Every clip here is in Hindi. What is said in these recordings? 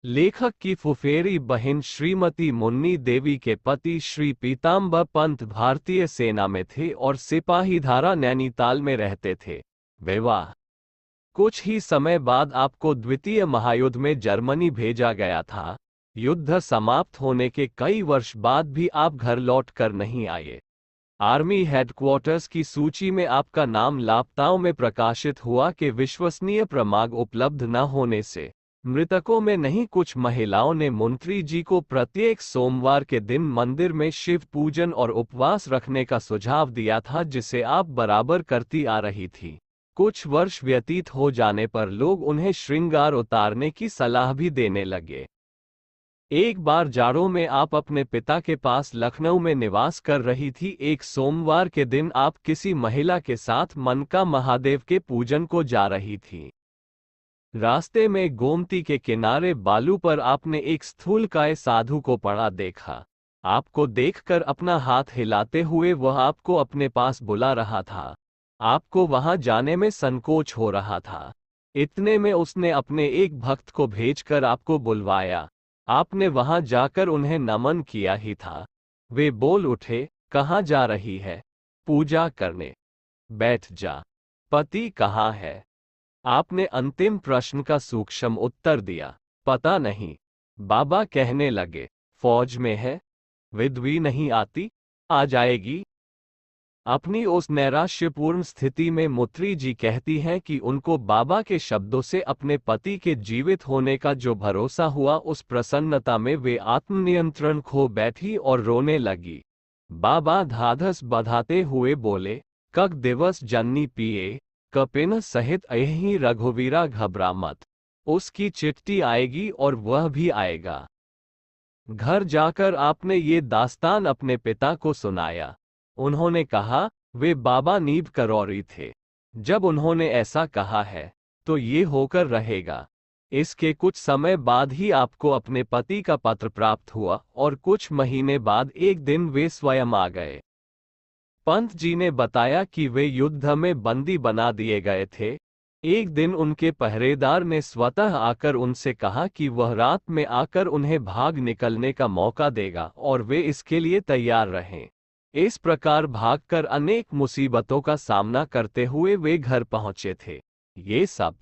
लेखक की फुफेरी बहन श्रीमती मुन्नी देवी के पति श्री पीताम्बर पंत भारतीय सेना में थे और सिपाही धारा नैनीताल में रहते थे। विवाह कुछ ही समय बाद आपको द्वितीय महायुद्ध में जर्मनी भेजा गया था। युद्ध समाप्त होने के कई वर्ष बाद भी आप घर लौट कर नहीं आए। आर्मी हेडक्वार्टर्स की सूची में आपका नाम लापताओं में प्रकाशित हुआ कि विश्वसनीय प्रमाण उपलब्ध न होने से मृतकों में नहीं कुछ महिलाओं ने मंत्री जी को प्रत्येक सोमवार के दिन मंदिर में शिव पूजन और उपवास रखने का सुझाव दिया था, जिसे आप बराबर करती आ रही थी। कुछ वर्ष व्यतीत हो जाने पर लोग उन्हें श्रृंगार उतारने की सलाह भी देने लगे। एक बार जाड़ों में आप अपने पिता के पास लखनऊ में निवास कर रही थी। एक सोमवार के दिन आप किसी महिला के साथ मनका महादेव के पूजन को जा रही थी। रास्ते में गोमती के किनारे बालू पर आपने एक स्थूलकाय साधु को पड़ा देखा। आपको देखकर अपना हाथ हिलाते हुए वह आपको अपने पास बुला रहा था। आपको वहां जाने में संकोच हो रहा था। इतने में उसने अपने एक भक्त को भेजकर आपको बुलवाया। आपने वहां जाकर उन्हें नमन किया ही था। वे बोल उठे, कहाँ जा रही है? पूजा करने। बैठ जा। पति कहाँ है? आपने अंतिम प्रश्न का सूक्ष्म उत्तर दिया, पता नहीं। बाबा कहने लगे, फौज में है। विधवी नहीं आती? आ जाएगी। अपनी उस नैराश्यपूर्ण स्थिति में मुत्री जी कहती हैं कि उनको बाबा के शब्दों से अपने पति के जीवित होने का जो भरोसा हुआ, उस प्रसन्नता में वे आत्मनियंत्रण खो बैठी और रोने लगी। बाबा धाधस बधाते हुए बोले, कक दिवस जननी पिए कपिन सहित अहि रघुवीरा, घबरा मत। उसकी चिट्ठी आएगी और वह भी आएगा। घर जाकर आपने ये दास्तान अपने पिता को सुनाया। उन्होंने कहा, वे बाबा नीब करौरी थे। जब उन्होंने ऐसा कहा है तो ये होकर रहेगा। इसके कुछ समय बाद ही आपको अपने पति का पत्र प्राप्त हुआ और कुछ महीने बाद एक दिन वे स्वयं आ गए। पंत जी ने बताया कि वे युद्ध में बंदी बना दिए गए थे। एक दिन उनके पहरेदार ने स्वतः आकर उनसे कहा कि वह रात में आकर उन्हें भाग निकलने का मौका देगा और वे इसके लिए तैयार रहें। इस प्रकार भागकर अनेक मुसीबतों का सामना करते हुए वे घर पहुंचे थे। ये सब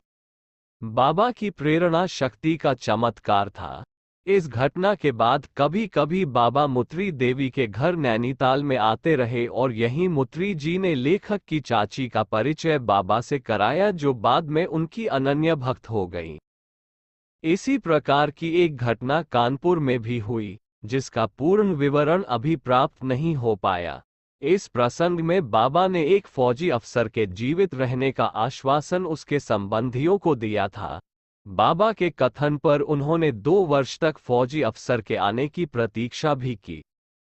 बाबा की प्रेरणा शक्ति का चमत्कार था। इस घटना के बाद कभी कभी बाबा मुत्री देवी के घर नैनीताल में आते रहे और यहीं मुत्री जी ने लेखक की चाची का परिचय बाबा से कराया, जो बाद में उनकी अनन्य भक्त हो गई। इसी प्रकार की एक घटना कानपुर में भी हुई, जिसका पूर्ण विवरण अभी प्राप्त नहीं हो पाया। इस प्रसंग में बाबा ने एक फौजी अफसर के जीवित रहने का आश्वासन उसके संबंधियों को दिया था। बाबा के कथन पर उन्होंने 2 वर्ष तक फौजी अफसर के आने की प्रतीक्षा भी की।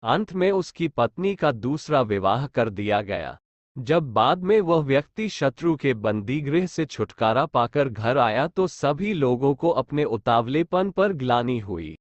अंत में उसकी पत्नी का दूसरा विवाह कर दिया गया। जब बाद में वह व्यक्ति शत्रु के बंदीगृह से छुटकारा पाकर घर आया तो सभी लोगों को अपने उतावलेपन पर ग्लानि हुई।